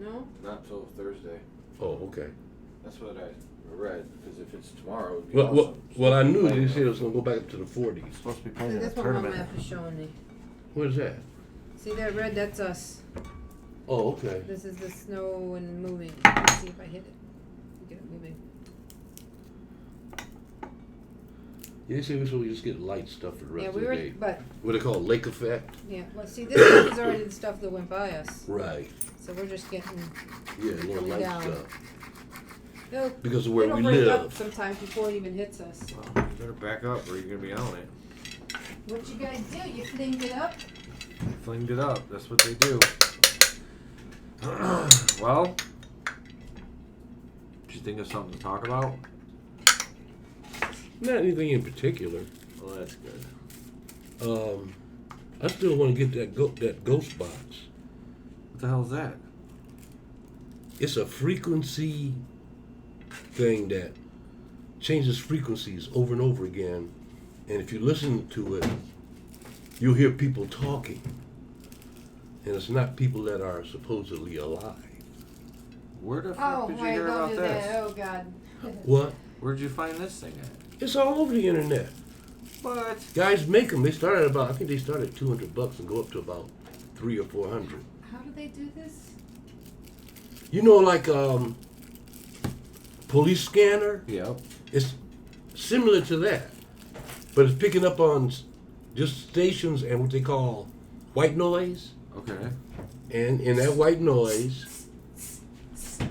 No? Not till Thursday. Oh, okay. That's what I read, because if it's tomorrow, it would be awesome. Well, I knew they said it was going to go back up to the 40s. It's supposed to be So playing in a that's what my tournament. map is showing me. What is that? See that red? That's us. Oh, okay. This is the snow and moving. Let's see if I hit it. Get it moving. Yeah, they say we're supposed to just get light stuff for the rest Yeah, of we the were, day. but What they call lake effect? yeah. Well, see, this stuff is already the stuff that went by us. Right. So we're just getting. Yeah, a little coming light down. stuff. It'll, Because of where it'll we break up live. sometimes before it even hits us. Well, you better back up or you're going to be on it. What you guys do? You flinged it up? Flinged it up. That's what they do. Well, did you think of something to talk about? Not anything in particular. Well, that's good. I still want to get that ghost box. What the hell is that? It's a frequency thing that changes frequencies over and over again. And if you listen to it, you'll hear people talking. And it's not people that are supposedly alive. Where the fuck did you hear don't about do this? that. Oh, God. What? Where'd you find this thing at? It's all over the internet. What? Guys make them. They start at about, I think they start at $200 and go up to about $300 or $400. How do they do this? You know, like police scanner. Yep. It's similar to that, but it's picking up on just stations and what they call white noise. Okay. And in that white noise,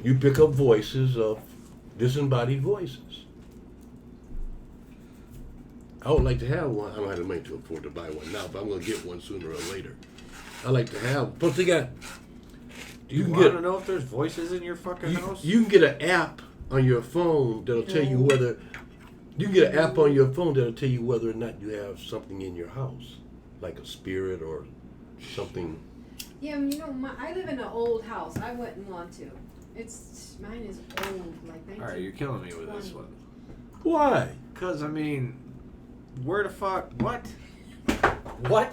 you pick up voices of disembodied voices. I would like to have one. I don't have the money to afford to buy one now, but I'm going to get one sooner or later. I like to have. Plus, they got. You want to know if there's voices in your fucking house? You can get an app on your phone that'll tell you whether. You can get an app on your phone that'll tell you whether or not you have something in your house, like a spirit or something. Yeah, you know, I live in an old house. I wouldn't want to. Mine is old, like 19. Alright, you're killing me with this one. Why? Because, I mean, where the fuck? What? What?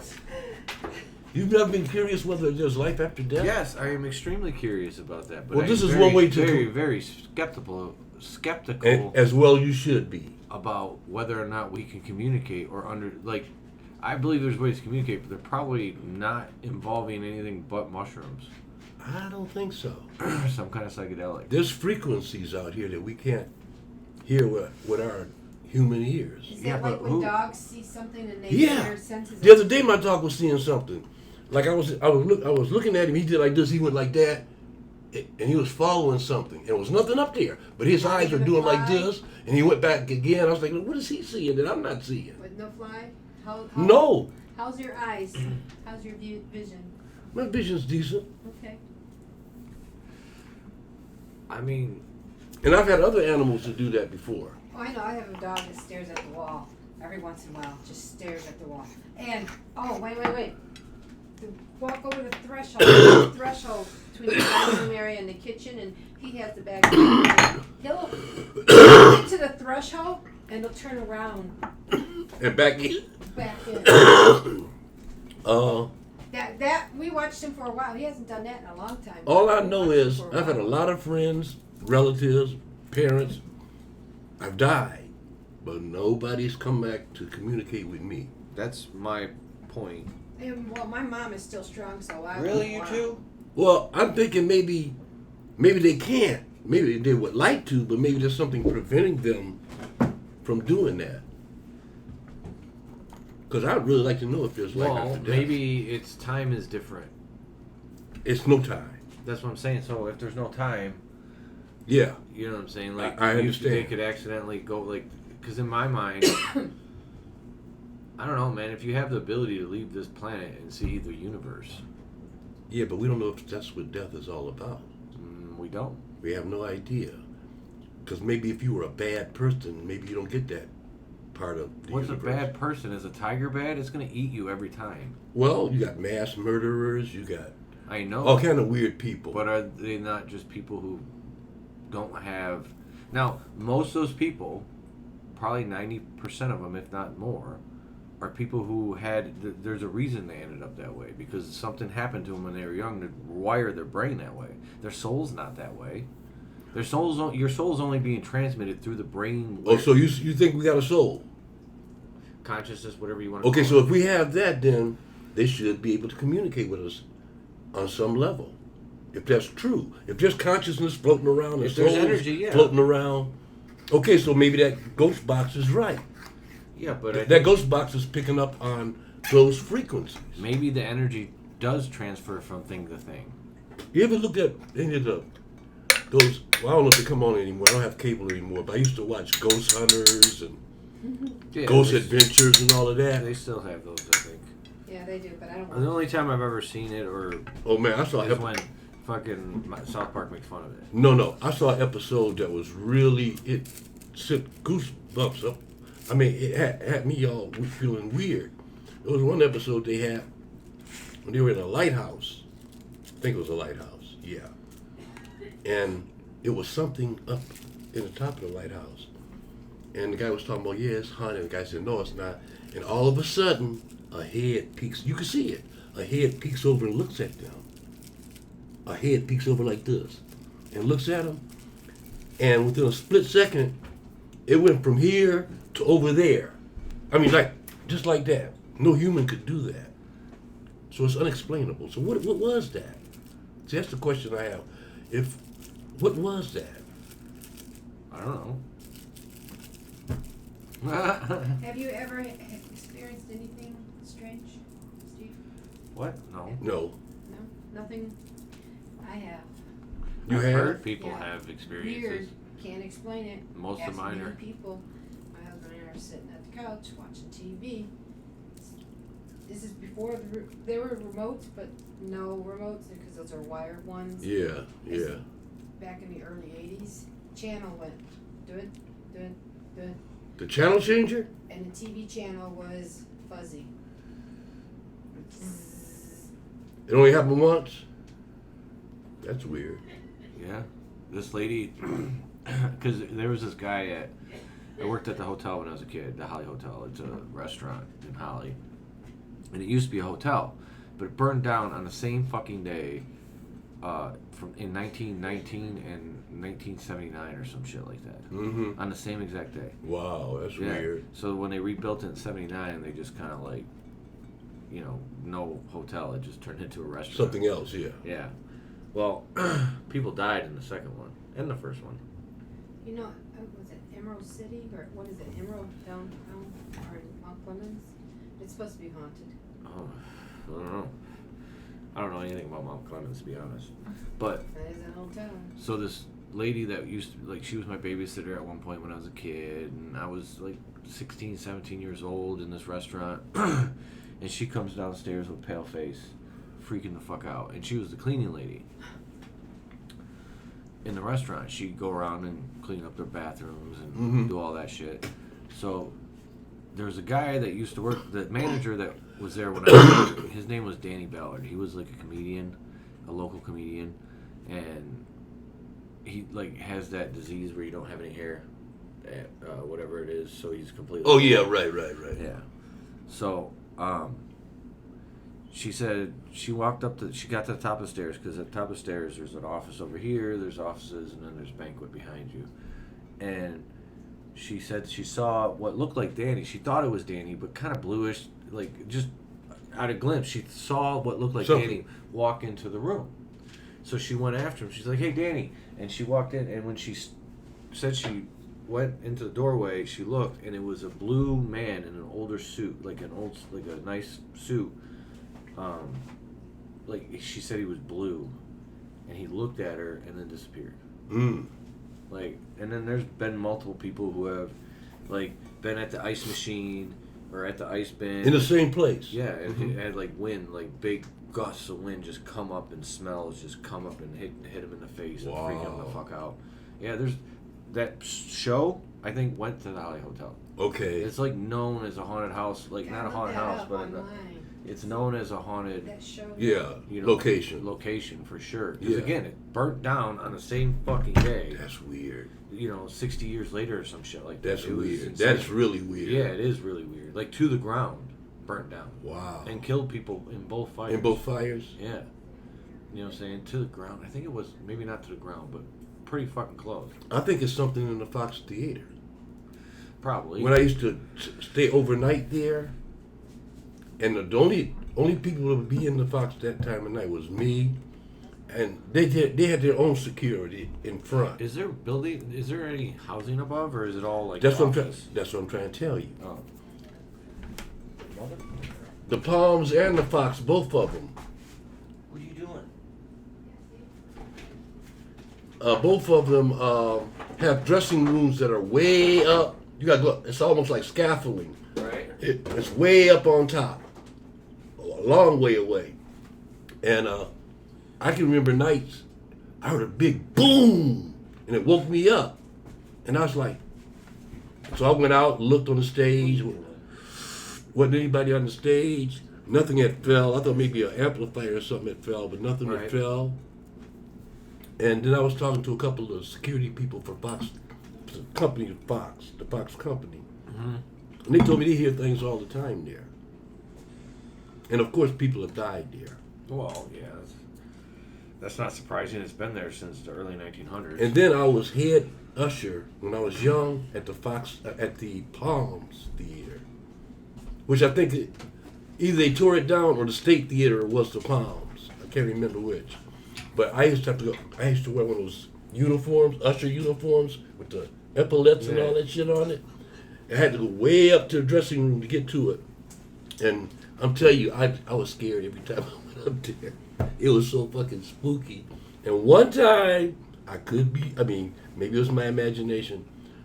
You've never been curious whether there's life after death? Yes, I am extremely curious about that. But Well, this I'm is very, one way to very, do- very skeptical As well you should be. about whether or not we can communicate or I believe there's ways to communicate, but they're probably not involving anything but mushrooms. I don't think so. Some kind of psychedelic. There's frequencies out here that we can't hear with our human ears. Is Yeah, that like but when who- dogs see something and they Yeah. their senses? The other day my dog was seeing something. Like I was looking at him, he did like this, he went like that, and he was following something. And there was nothing up there, but his eyes were doing like this, and he went back again. I was like, what is he seeing that I'm not seeing? With no fly? How, No. How's your eyes? How's your vision? My vision's decent. Okay. I mean, And I've had other animals to do that before. Oh, I know. I have a dog that stares at the wall every once in a while. Just stares at the wall. And, oh, wait. To walk over the threshold, between the dining room area and the kitchen, and he has the bag. He'll get to the threshold, and he'll turn around. And back in. Back in. That we watched him for a while. He hasn't done that in a long time. All I We know watched him is for I've had a while. lot of friends, relatives, parents. I've died, but nobody's come back to communicate with me. that's my point. And, well, my mom is still strong, so I Really, you wouldn't two? Well, I'm thinking maybe they can't. Maybe they would like to, but maybe there's something preventing them from doing that. Because I'd really like to know if there's life Well, after death. maybe its time is different. It's no time. That's what I'm saying. So if there's no time, Yeah. you know what I'm saying? Like, I They understand. could accidentally go, because in my mind, I don't know, man. If you have the ability to leave this planet and see the universe, Yeah, but we don't know if that's what death is all about. we don't. We have no idea. Because maybe if you were a bad person, maybe you don't get that part of the What's universe. a bad person? Is a tiger bad? It's going to eat you every time. Well, you got mass murderers, you got I know. all kind of weird people. But are they not just people who don't have... Now, most of those people, probably 90% of them, if not more, are people who had. There's a reason they ended up that way because something happened to them when they were young to wire their brain that way. Their soul's not that way. Your soul's only being transmitted through the brain. Oh, so you think we got a soul? Consciousness, whatever you want to Okay, call so it. if we have that, then they should be able to communicate with us on some level. If that's true, if there's consciousness floating around and If there's souls energy, yeah. floating around, okay, so maybe that ghost box is right. Yeah, but That ghost box is picking up on those frequencies. maybe the energy does transfer from thing to thing. You ever looked at any of those? Well, I don't know if they come on anymore. I don't have cable anymore, but I used to watch Ghost Hunters and Yeah, Ghost they, Adventures and all of that. They still have those, I think. Yeah, they do, but I don't The only time I've ever seen it Oh man, I saw is when fucking South Park makes fun of it. No, I saw an episode that was really, it sent goosebumps up. I mean, it had me all feeling weird. There was one episode they had when they were in a lighthouse. I think it was a lighthouse, yeah. And it was something up in the top of the lighthouse. And the guy was talking about, yeah, it's haunted. And the guy said, no, it's not. And all of a sudden, a head peeks. You can see it. A head peeks over and looks at them. A head peeks over like this and looks at them. And within a split second, it went from here to over there. I mean, like, just like that. No human could do that. So it's unexplainable. So what was that? See, that's the question I have. What was that? I don't know. Have you ever experienced anything strange, Steve? What? No. No. No? Nothing? I have. You I've have? heard people Yeah. have experiences. Weird. Can't explain it. Most of Ask mine many are. people. My husband and I are sitting at the couch watching TV. This is before there were remotes, but no remotes because those are wired ones. Yeah, yeah. Back in the early 80s, channel went dun, dun, dun, The channel changer? and the TV channel was fuzzy. It only happened once? That's weird. Yeah. This lady, because there was this guy I worked at the hotel when I was a kid, the Holly Hotel. It's a restaurant in Holly. And it used to be a hotel, but it burned down on the same fucking day in 1919 and 1979 or some shit like that. Mm-hmm. On the same exact day. Wow, that's Yeah. weird. So when they rebuilt it in 79, they just kind of like, no hotel. It just turned into a restaurant. Something else, yeah. Yeah. Well, people died in the second one and the first one. You know, was it Emerald City or what is it? Emerald downtown or in Mount Clemens? It's supposed to be haunted. Oh, I don't know. I don't know anything about Mount Clemens, to be honest. But That is a hotel. so this lady that used to, like, she was my babysitter at one point when I was a kid, and I was like 16, 17 years old in this restaurant, and she comes downstairs with a pale face, freaking the fuck out, and she was the cleaning lady in the restaurant. She'd go around and clean up their bathrooms and do all that shit. So there was a guy that used to work, the manager that was there when I was there, his name was Danny Ballard. He was like a comedian, a local comedian, and he like has that disease where you don't have any hair, whatever it is, so he's completely... Oh, yeah, right. Yeah. So, she said she walked she got to the top of the stairs, because at the top of the stairs there's an office over here, there's offices, and then there's banquet behind you. And she said she saw what looked like Danny. She thought it was Danny, but kind of bluish, like just at a glimpse. She saw what looked like Danny walk into the room. So she went after him. She's like, "Hey, Danny!" And she walked in, and when she said she went into the doorway, she looked, and it was a blue man in an older suit, like a nice suit. Like she said, he was blue, and he looked at her and then disappeared. Like, and then there's been multiple people who have, like, been at the ice machine or at the ice bin. In the same place? Yeah, it had, like, wind, like, big gusts of wind just come up, and smells just come up and hit him in the face and freak him the fuck out. Yeah, there's, that show, I think, went to the Holly Hotel. Okay. It's, like, known as a haunted house, like, Yeah, not a look haunted that house, up but... online. It's known as a haunted, That show. Yeah, you know, location for sure. Because Yeah. again, it burnt down on the same fucking day. That's weird. 60 years later or some shit like that. That's It was weird. insane. That's really weird. Yeah, it is really weird. Like to the ground, burnt down. Wow. And killed people in both fires. In both fires? Yeah. You know what I'm saying? To the ground. I think it was maybe not to the ground, but pretty fucking close. I think it's something in the Fox Theater. Probably. When I used to stay overnight there, and the only people that would be in the Fox that time of night was me, and they had their own security in front. Is there building? Is there any housing above, or is it all like That's what office? That's what I'm trying to tell you. Oh. The Palms and the Fox, both of them. What are you doing? Both of them have dressing rooms that are way up. You got to go. It's almost like scaffolding. Right. It's way up on top, a long way away. And I can remember nights I heard a big boom, and it woke me up. And I was like, so I went out and looked on the stage. Wasn't anybody on the stage. Nothing had fell. I thought maybe an amplifier or something had fell, but nothing had fell. And then I was talking to a couple of security people for Fox, the company Fox, the Fox company. Mm-hmm. And they told me they hear things all the time there. And of course, people have died there. Well, yeah. That's not surprising. It's been there since the early 1900s. And then I was head usher when I was young at the at the Palms Theater, which I think either they tore it down or the State Theater was the Palms. I can't remember which. But I used to have to go. I used to wear one of those uniforms, usher uniforms, with the epaulets and all that shit on it. I had to go way up to the dressing room to get to it. And I'm telling you, I was scared every time I went up there. It was so fucking spooky. And one time, maybe it was my imagination,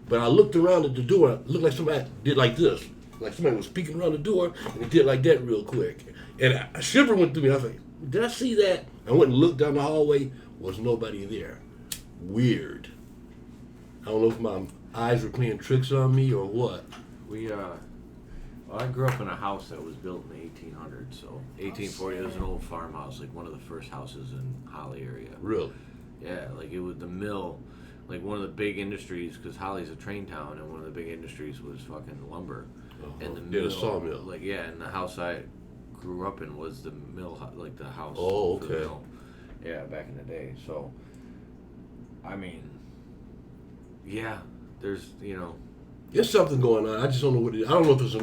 but I looked around at the door. It looked like somebody did like this. Like somebody was peeking around the door, and they did like that real quick. And a shiver went through me. I was like, did I see that? I went and looked down the hallway. Was nobody there. Weird. I don't know if my eyes were playing tricks on me or what. I grew up in a house that was built in the 1800s, so 1840. It was an old farmhouse, like one of the first houses in Holly area. Really? Yeah, like it was the mill, like one of the big industries, because Holly's a train town, and one of the big industries was fucking lumber. And the mill, a sawmill. Like, yeah, and the house I grew up in was the mill, like the house Oh, for the okay. mill. Yeah, back in the day. So, I mean, yeah, there's, There's something going on. I just don't know what it is. I don't know if it's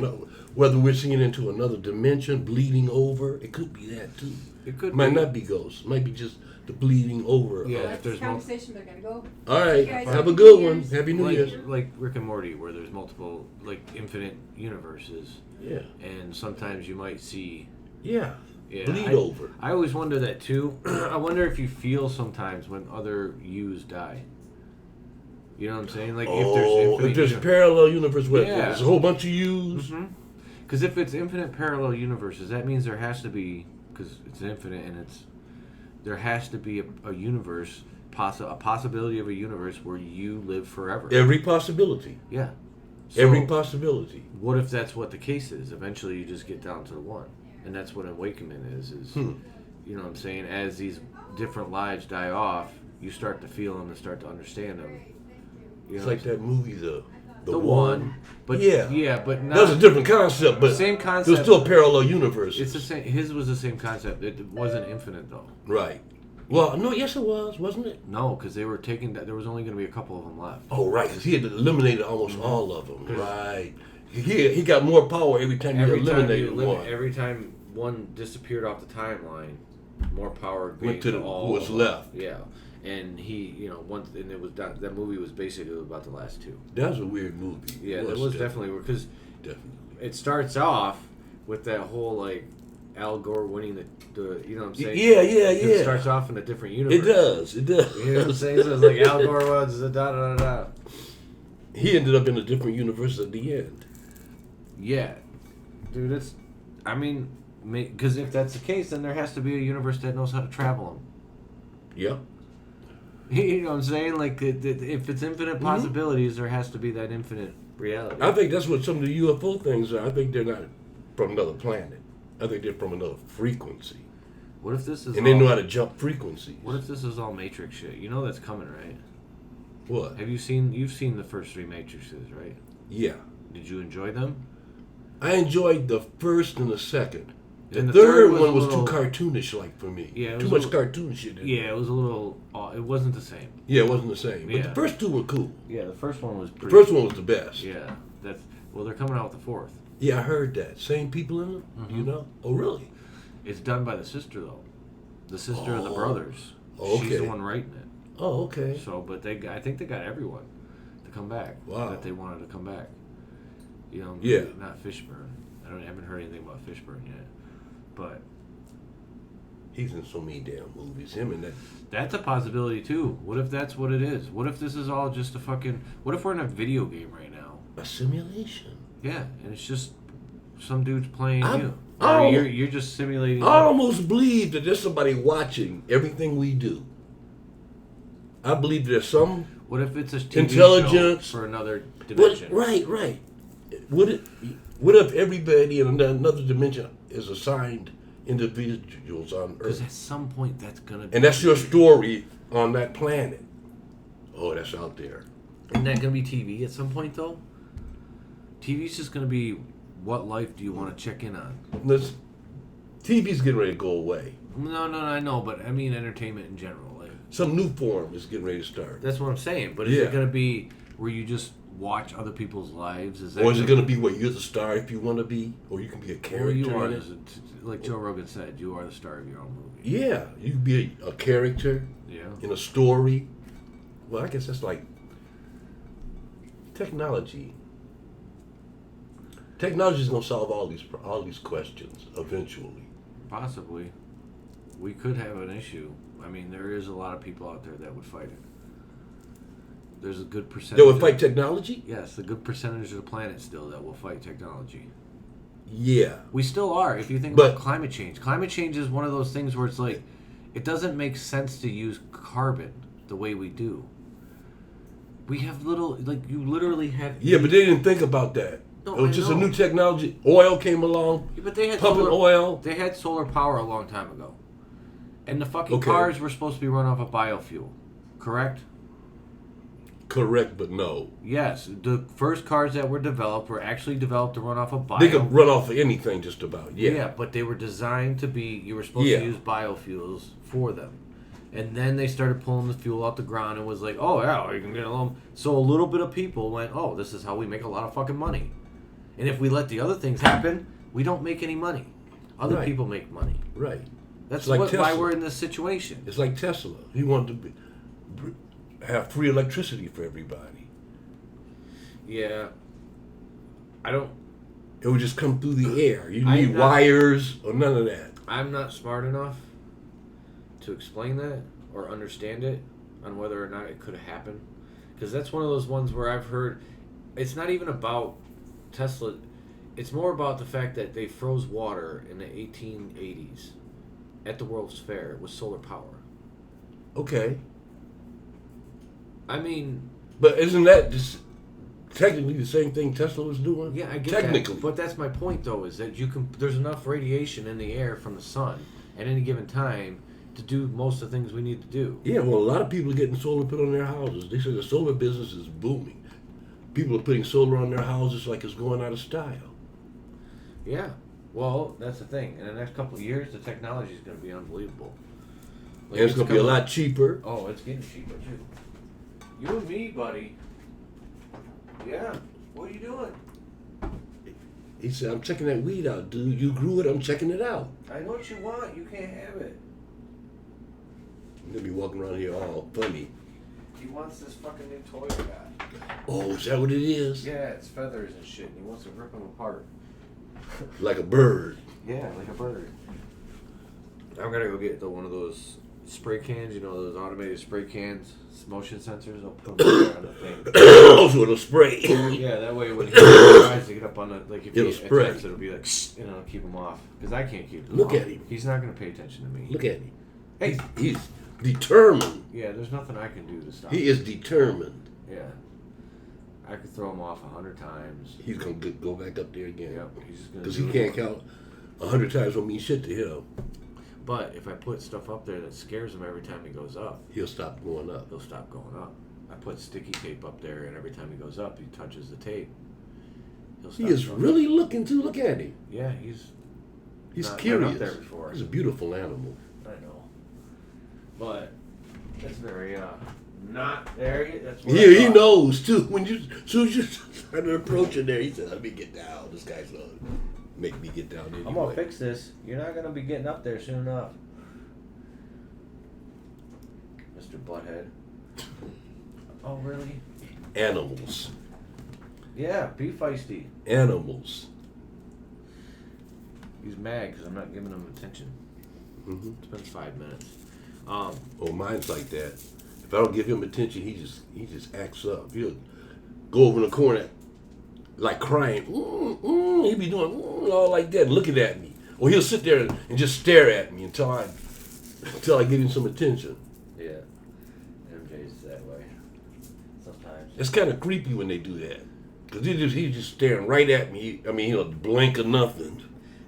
whether we're seeing into another dimension, bleeding over. It could be that too. it might not be ghosts. It might be just the bleeding over. Yeah. That's there's the conversation, but I gotta go. All right. You guys Have have a New good one. Year's. Happy New Year's. like Rick and Morty, where there's multiple, like, infinite universes, Yeah. and sometimes you might see. Yeah. Yeah, Bleed over. I always wonder that too. I wonder if you feel sometimes when other yous die. You know what I'm saying? Like If there's a parallel universe where there's a whole bunch of yous. Because if it's infinite parallel universes, that means there has to be, because it's infinite and there has to be a universe, a possibility of a universe where you live forever. Every possibility. Yeah. Every possibility. What if that's what the case is? Eventually you just get down to the one. And that's what awakening is you know what I'm saying? As these different lives die off, you start to feel them and start to understand them. You It's know like that movie, The One. But but not, that was a different concept, but same concept. it was still a parallel universe. It's the same. His was the same concept. It wasn't infinite though. Right. Well, no, yes it was, wasn't it? No, because they were taking that. There was only going to be a couple of them left. Oh, right, because he had eliminated almost all of them. Right. He got more power every time he eliminated one. Every time one disappeared off the timeline, more power Went to all who was left. Yeah, and he, and it was that movie was basically about the last two. That was a weird movie. Yeah, it was definitely because it starts off with that whole like Al Gore winning the you know what I'm saying? Yeah. It starts off in a different universe. It does. You know what I'm saying? So it's like Al Gore was da da da da. He ended up in a different universe at the end. Yeah, dude, because if that's the case, then there has to be a universe that knows how to travel them. Yep. You know what I'm saying? Like, if it's infinite possibilities, there has to be that infinite reality. I think that's what some of the UFO things are. I think they're not from another planet. I think they're from another frequency. What if this is And they know how to jump frequencies. What if this is all Matrix shit? You know that's coming, right? What? You've seen the first 3 Matrixes, right? Yeah. Did you enjoy them? I enjoyed the first and the second. The, And the third third one was was a too little- cartoonish like for me. Yeah, it too was much a little- cartoon shit in Yeah, it was a little. It wasn't the same. Yeah, it wasn't the same. But Yeah. the first two were cool. Yeah, the first one was The pretty. first one was the best. Yeah, they're coming out with the 4th. Yeah, I heard that. Same people in them, you know? Oh, really? It's done by the sister though, the sister of the Oh. brothers. Oh, She's the okay. one writing it. Oh, okay. So, but I think they got everyone to come back. Wow. That they wanted to come back. You know. Yeah. Not Fishburne. I haven't heard anything about Fishburne yet, but He's in so many damn movies. Him and that. that's a possibility too. What if that's what it is? What if this is all just a fucking? What if we're in a video game right now? A simulation. Yeah, and it's just some dude's playing you. Oh. Or you're just simulating. I almost believe that there's somebody watching everything we do. I believe there's some. What if it's a TV Intelligence. show for another What, dimension? right. What if everybody in another dimension is assigned individuals on Because Earth? at some point that's gonna be. And that's your story on that planet. Oh, that's out there. Isn't that gonna be TV at some point though? TV's just gonna be what life do you want to check in on? TV's getting ready to go away. No, I know, but I mean entertainment in general. Like, Some new form is getting ready to start. that's what I'm saying. But is Yeah. it gonna be where you just watch other people's lives? Is that Or is it going to be where you're the star if you want to be? Or you can be a Or character you are, in it? like Joe Rogan said, you are the star of your own movie. Yeah, you can be a character Yeah. in a story. Well, I guess that's like technology. Technology is going to solve all these questions eventually. Possibly. We could have an issue. I mean, there is a lot of people out there that would fight it. There's a good percentage. They would fight technology? Yes, a good percentage of the planet still that will fight technology. Yeah. We still are. If you think But- about climate change is one of those things where it's like, it doesn't make sense to use carbon the way we do. We have you literally have. Yeah, but they didn't think about that. No, It was I just a know. new technology. Oil came along, Yeah, but they had pumping solar, oil. They had solar power a long time ago, and the fucking Okay. cars were supposed to be run off of biofuel, correct? Correct, but no. Yes, the first cars that were developed were actually developed to run off of bio. They could run off of anything just about. Yeah. But they were designed to be. You were supposed Yeah. to use biofuels for them, and then they started pulling the fuel out the ground and was like, "Oh yeah, you can get along." So a little bit of people went, "Oh, this is how we make a lot of fucking money," and if we let the other things happen, we don't make any money. Other Right. people make money. Right. That's It's like why Tesla. we're in this situation. It's like Tesla. He wanted to have free electricity for everybody. Yeah, I don't. It would just come through the air. You I'm need not- wires or none of that. I'm not smart enough to explain that or understand it on whether or not it could have happened. Because that's one of those ones where I've heard it's not even about Tesla. It's more about the fact that they froze water in the 1880s at the World's Fair with solar power. Okay. I mean, But isn't that just technically the same thing Tesla was doing? yeah, I get Technically. that. But that's my point, though, is that there's enough radiation in the air from the sun at any given time to do most of the things we need to do. Yeah, well, a lot of people are getting solar put on their houses. They say the solar business is booming. People are putting solar on their houses like it's going out of style. Yeah. Well, that's the thing. In the next couple of years, the technology is going to be unbelievable. Like, And it's going to be a coming- lot cheaper. Oh, it's getting cheaper, too. You and me, buddy. Yeah. What are you doing? He said, I'm checking that weed out, dude. You grew it, I'm checking it out. I know what you want. You can't have it. You're going to be walking around here all funny. He wants this fucking new toy I got. Oh, is that what it is? Yeah, it's feathers and shit, and he wants to rip them apart. Like a bird. Yeah, like a bird. I'm gonna go get one of those spray cans, you know, those automated spray cans, motion sensors. I'll put them on the thing. Also, it'll spray. Yeah, that way when he tries to get up on the, like if It'll he spray. attempts, it'll be like, and it'll keep him off. Because I can't keep him Look off. at him. He's not gonna pay attention to me. Look at him. Hey. He's determined. Yeah, there's nothing I can do to stop He him. is determined. Yeah. I could throw him off 100 times. He's going to go back up there again. Yep, he's just gonna Because do he it can't more. count 100 times don't mean shit to him. But if I put stuff up there that scares him every time he goes up, He'll stop going up. he'll stop going up. I put sticky tape up there, and every time he goes up, he touches the tape. He'll stop He is going really looking to look at him. Yeah, he's He's not curious. been up there before. He's a beautiful animal. I know. But it's very not there. That's what Yeah, I he thought. knows too. When you, as soon as you started approaching there, he said, "Let me get down. This guy's gonna make me get down anyway." I'm gonna fix this. You're not gonna be getting up there soon enough, Mr. Butthead. Oh really? Animals. Yeah, be feisty. Animals. He's mad because I'm not giving him attention. Mm-hmm. It's been 5 minutes. Oh, mine's like that. If I don't give him attention, he just acts up. He'll go over in the corner, like crying. He'll be doing all like that, looking at me. Or he'll sit there and just stare at me until I give him some attention. Yeah, MJ's that way. Sometimes. It's kind of creepy when they do that, cause he's just staring right at me. I mean, he'll blink or nothing.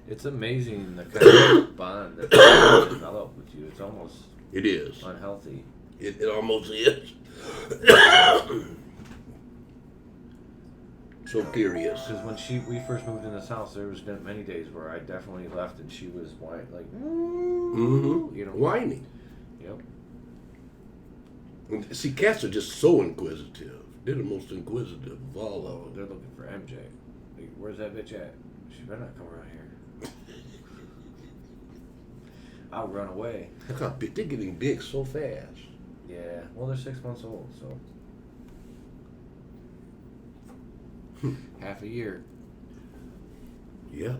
It's amazing the kind of bond that they develop with you. It's almost It is. unhealthy. It almost is. So curious. Because when we first moved in this house, there was many days where I definitely left and she was white, like, Mm-hmm. you know, Whining. Yep. And see, cats are just so inquisitive. They're the most inquisitive of all Oh, of them. they're looking for MJ. Like, where's that bitch at? She better not come around here. I'll run away. Look how big they're getting big so fast. Yeah. Well, they're 6 months old, so half a year. Yep.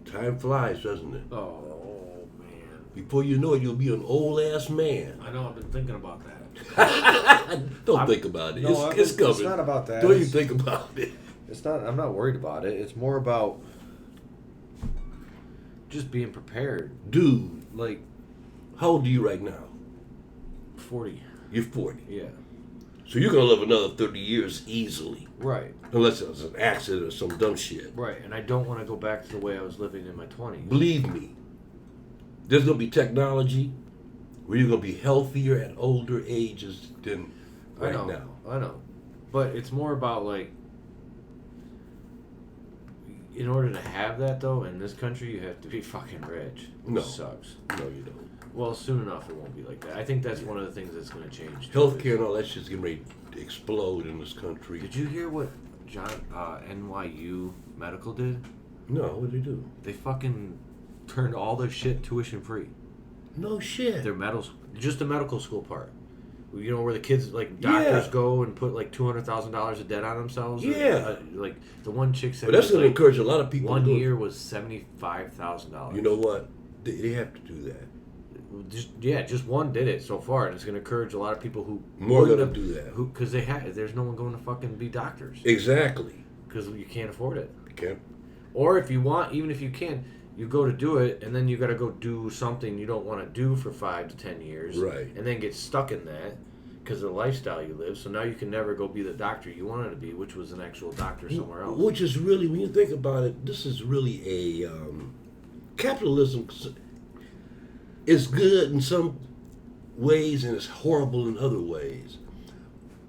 Time flies, doesn't it? Oh man. Before you know it, you'll be an old ass man. I know. I've been thinking about that. Don't think about it. No, It's coming. It's not about that. Don't even It's- think about it. It's not. I'm not worried about it. It's more about just being prepared. Dude, Like how old are you right now? 40. You're 40. Yeah. So you're going to live another 30 years easily. Right. Unless it was an accident or some dumb shit. Right. And I don't want to go back to the way I was living in my 20s. Believe me, there's going to be technology where you're going to be healthier at older ages than right now. I know. But it's more about like, in order to have that though, in this country, you have to be fucking rich. Which No. sucks. No, you don't. Well, soon enough it won't be like that. I think that's one of the things that's going to change. too, Healthcare is- and all that shit's getting ready to explode in this country. Did you hear what NYU Medical did? No, what do they do? They fucking turned all their shit tuition free. No shit. Their just the medical school part. You know where the kids like doctors Yeah. go and put like $200,000 of debt on themselves. Yeah. Like the one chick said. But that's it was, going to like, encourage a lot of people. one to do it. year was $75,000. You know what? They have to do that. Just one did it so far, and it's going to encourage a lot of people who More wouldn't gonna have- do that. Who because there's no one going to fucking be doctors Exactly. because you can't afford it. Okay. Or if you want, even if you can, you go to do it, and then you got to go do something you don't want to do for 5 to 10 years, Right. And then get stuck in that because of the lifestyle you live. So now you can never go be the doctor you wanted to be, which was an actual doctor somewhere else. Which is really, when you think about it, this is really a capitalism is good in some ways and it's horrible in other ways.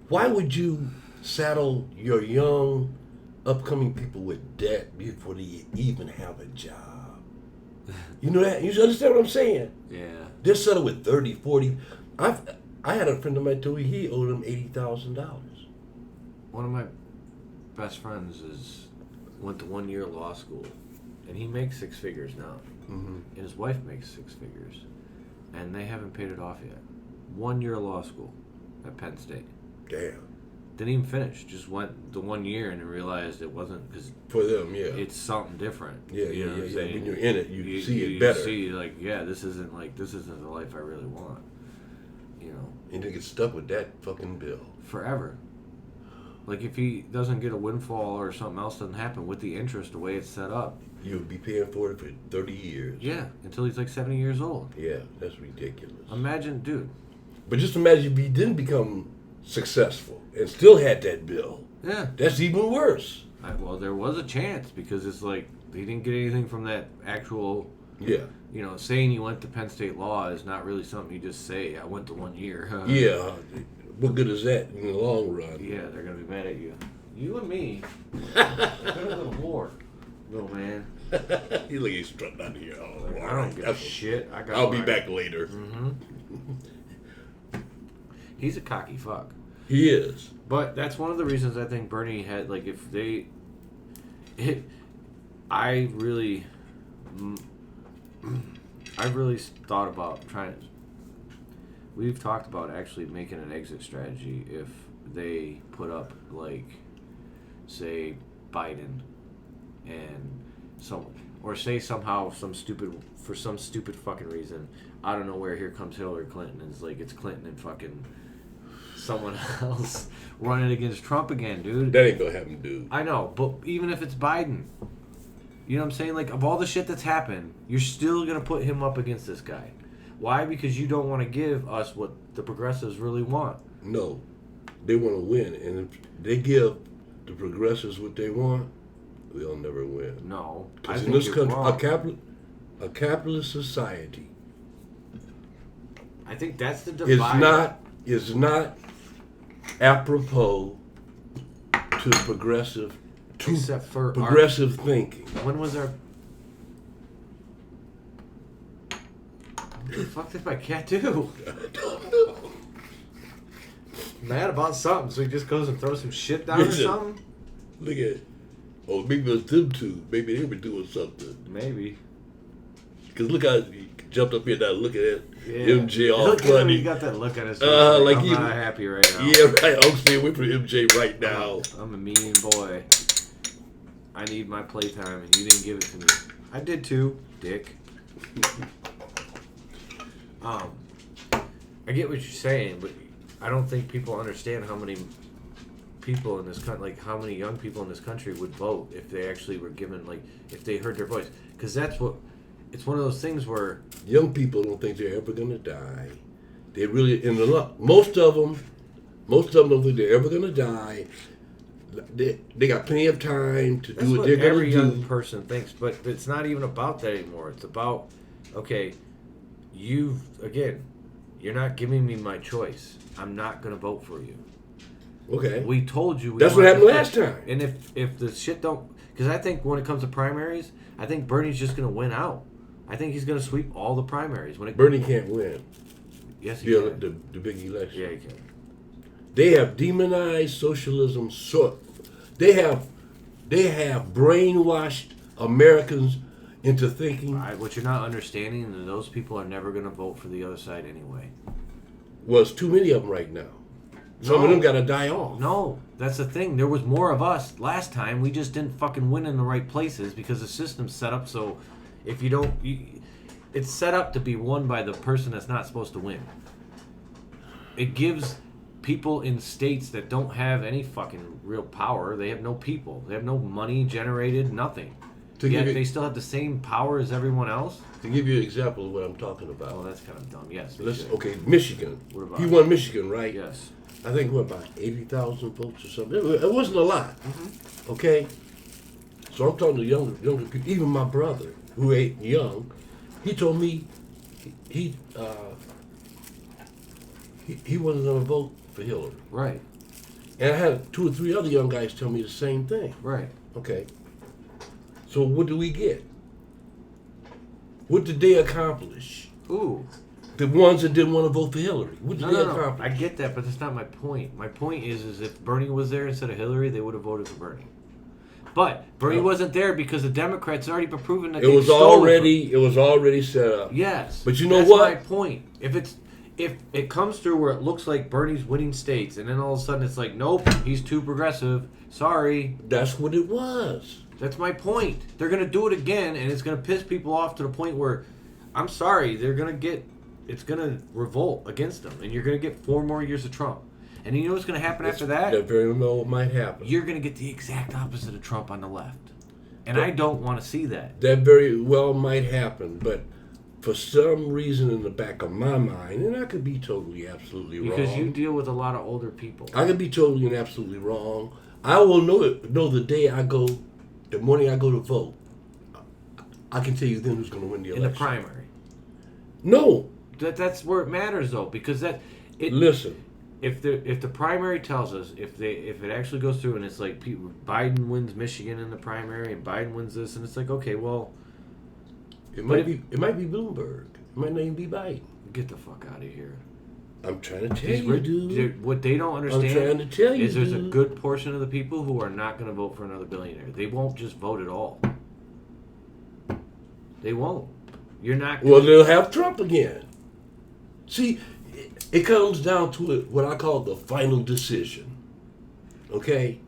Why would you saddle your young, upcoming people with debt before they even have a job? You know that? You understand what I'm saying? Yeah. They're settled with 30, 40. I had a friend of mine told me he owed him $80,000. One of my best friends went to 1 year law school, and he makes 6 figures now, Mm-hmm. and his wife makes 6 figures, and they haven't paid it off yet. 1 year law school at Penn State. Damn. Didn't even finish. Just went the 1 year and realized it wasn't because For them, yeah. it's something different. Yeah, You know what I'm yeah. saying? When you're in it, you see it better. You see, like, yeah, this isn't the life I really want. You know, And they get stuck with that fucking bill. forever. Like if he doesn't get a windfall or something else doesn't happen with the interest the way it's set up, You'll be paying for it for 30 years. yeah, until he's like 70 years old. Yeah, that's ridiculous. Imagine, dude. But just imagine if he didn't become successful and still had that bill. Yeah. That's even worse. Well, there was a chance because it's like He didn't get anything from that actual. Yeah. You know, saying you went to Penn State Law is not really something you just say. I went to 1 year. Yeah. What good is that in the long run? Yeah, they're gonna be mad at you. You and me. Got a little more, little man. He's like he's strutting out of here. Oh, Like, all I don't right. give a shit. I'll be back later. Mm-hmm. He's a cocky fuck. He is. But that's one of the reasons I think Bernie had, like, if they... I really thought about trying... We've talked about actually making an exit strategy if they put up, like, say, Biden and someone... Or say somehow for some stupid fucking reason, out of nowhere, here comes Hillary Clinton. And it's like, it's Clinton and fucking someone else running against Trump again, dude. That ain't gonna happen, dude. I know, but even if it's Biden, you know what I'm saying? Like, of all the shit that's happened, you're still gonna put him up against this guy. Why? Because you don't want to give us what the progressives really want. No. They want to win. And if they give the progressives what they want, they'll never win. No. Because in this country, a capitalist society I think that's the divide. is not apropos to progressive Except for progressive thinking. When was our... What the fuck did my cat do? I don't know. Mad about something, so he just goes and throws some shit down or something? Look at oh, maybe it was them two. Maybe they were doing something. Maybe. Because look how he jumped up here now looking at Yeah. MJ all Look at him, funny. he got that look on his face. Like I'm he- not happy right now. Yeah, right. I'm staying away from MJ right now. I'm a mean boy. I need my playtime, and you didn't give it to me. I did too, dick. I get what you're saying, but I don't think people understand how many people in this country, like how many young people in this country would vote if they actually were given, like, if they heard their voice. Because that's what, it's one of those things where... Young people don't think they're ever going to die. They really, most of them don't think they're ever going to die. They got plenty of time to That's do what what they're going every to young do. person thinks, but it's not even about that anymore. It's about, okay, you're not giving me my choice. I'm not going to vote for you. Okay. We told you. That's what happened last time. And if the shit don't... Because I think when it comes to primaries, I think Bernie's just going to win out. I think he's going to sweep all the primaries. Bernie can't win. Yes, he can. The big election. Yeah, he can. They have demonized socialism. They have brainwashed Americans into thinking. What you're not understanding is those people are never going to vote for the other side anyway. Well, it's too many of them right now. Some of them got to die off. No, that's the thing. There was more of us last time. We just didn't fucking win in the right places because the system's set up so if you don't... it's set up to be won by the person that's not supposed to win. It gives people in states that don't have any fucking real power. They have no people. They have no money generated, nothing. Yet they still have the same power as everyone else. To give you an example of what I'm talking about. Oh, that's kind of dumb. Yes. Okay, Michigan. What about He won Michigan, right? Yes. I think what, about 80,000 votes or something. It wasn't a lot. Mm-hmm. Okay. So I'm talking to younger people. Even my brother, who ain't young, he told me he wasn't going to vote for Hillary. Right. And I had 2 or 3 other young guys tell me the same thing. Right. Okay. So what do we get? What did they accomplish? Ooh. The ones that didn't want to vote for Hillary. What did they No. accomplish? I get that, but that's not my point. My point is if Bernie was there instead of Hillary, they would have voted for Bernie. But Bernie wasn't there because the Democrats already proven that It was already set up. Yes. But you know that's what? my point. If it comes through where it looks like Bernie's winning states, and then all of a sudden it's like, nope, he's too progressive. Sorry. That's what it was. That's my point. They're gonna do it again, and it's gonna piss people off to the point where, I'm sorry, it's gonna revolt against them, and you're gonna get 4 more years of Trump. And you know what's gonna happen after that? That very well might happen. You're gonna get the exact opposite of Trump on the left, and I don't want to see that. That very well might happen, but for some reason in the back of my mind, and I could be totally, absolutely wrong. Because you deal with a lot of older people. I could be totally and absolutely wrong. I will know the day I go, the morning I go to vote. I can tell you then who's going to win the election. In the primary. No. That's where it matters though, because Listen. If the primary tells us if it actually goes through and it's like Biden wins Michigan in the primary and Biden wins this and it's like, okay, well, it might be Bloomberg. It might not even be Biden. Get the fuck out of here. I'm trying to tell you, dude. What they don't understand I'm trying to tell you, is there's dude. a good portion of the people who are not going to vote for another billionaire. They won't just vote at all. They won't. You're not. Well, they'll have Trump again. See, it comes down to what I call the final decision. Okay?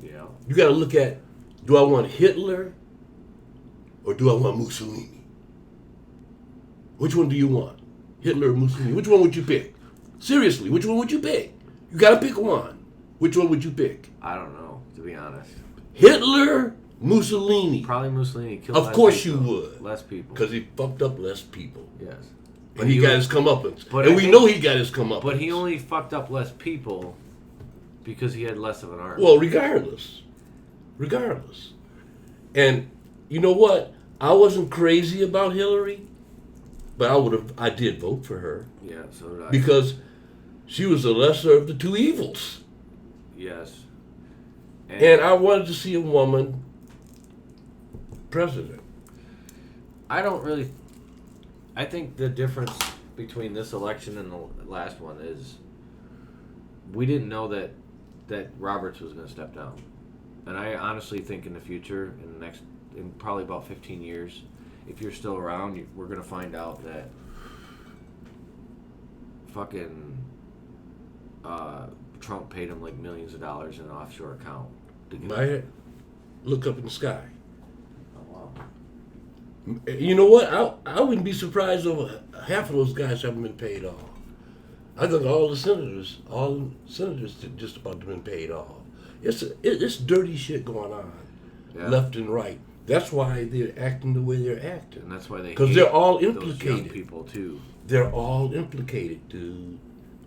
Yeah. You got to look at, do I want Hitler or do I want Mussolini? Which one do you want? Hitler or Mussolini? Which one would you pick? Seriously, which one would you pick? You got to pick one. Which one would you pick? I don't know, to be honest. Hitler, Mussolini. Probably Mussolini killed Of less course you people. would. Less people. Because he fucked up less people. Yes. And he got his comeuppance. But And we know he got his comeuppance. But he only fucked up less people because he had less of an army. Well, regardless. And you know what? I wasn't crazy about Hillary, but I did vote for her. Yeah, so did I. Because she was the lesser of the two evils. Yes. And I wanted to see a woman president. I think the difference between this election and the last one is we didn't know that Roberts was going to step down. And I honestly think in the future, in probably about 15 years, if you're still around, we're going to find out that fucking Trump paid him like millions of dollars in an offshore account. Might look up in the sky. Oh, wow. You know what? I wouldn't be surprised if half of those guys haven't been paid off. I think all the senators just about been paid off. It's dirty shit going on, left and right. That's why they're acting the way they're acting. And that's why they because they're all implicated. Those young people too. They're all implicated, dude.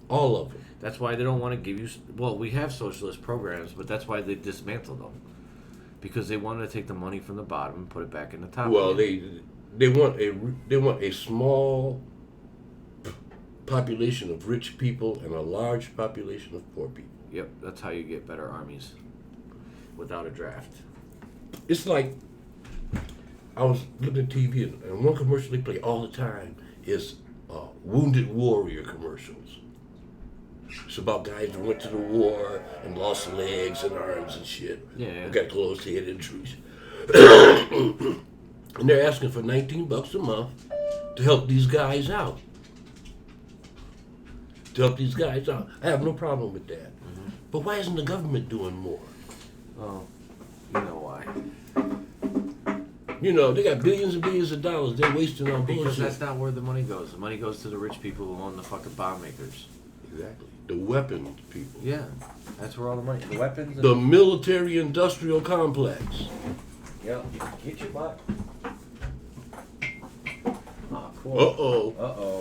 All of them. That's why they don't want to give you. Well, we have socialist programs, but that's why they dismantled them, because they wanted to take the money from the bottom and put it back in the top. Well, they want a small population of rich people and a large population of poor people. Yep, that's how you get better armies without a draft. It's like I was looking at TV and one commercial they play all the time is Wounded Warrior commercials. It's about guys that went to the war and lost legs and arms and shit. Yeah. Got closed head injuries. And they're asking for $19 a month to help these guys out. I have no problem with that. Mm-hmm. But why isn't the government doing more? Oh, you know why. You know, they got billions and billions of dollars they're wasting on bullshit. Because that's not where the money goes. The money goes to the rich people who own the fucking bomb makers. Exactly. The weapons people. Yeah, that's where all the money. The weapons. The military-industrial complex. Yep. Get your butt. Oh, cool. Uh-oh.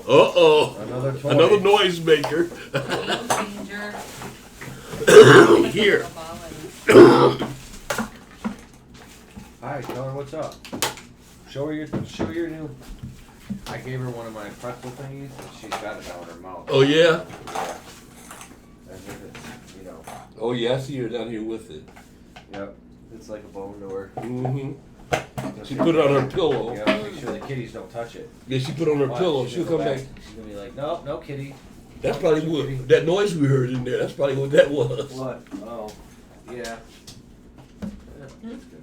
Uh-oh. Another toy. Another noisemaker. Danger. Here. Hi, tell her what's up. Show her your new. I gave her one of my pretzel thingies, and she's got it now in her mouth. Oh yeah. Yeah. As if it's, you know. Oh yeah, I see her down here with it. Yep. It's like a bone to her. Mm-hmm. She put it on her pillow. Yeah, make sure the kitties don't touch it. Yeah, she put it on her pillow. She'll come back. She's gonna be like, no, kitty. That's probably what that noise we heard in there. That's probably what that was. What? Oh, yeah. That's good.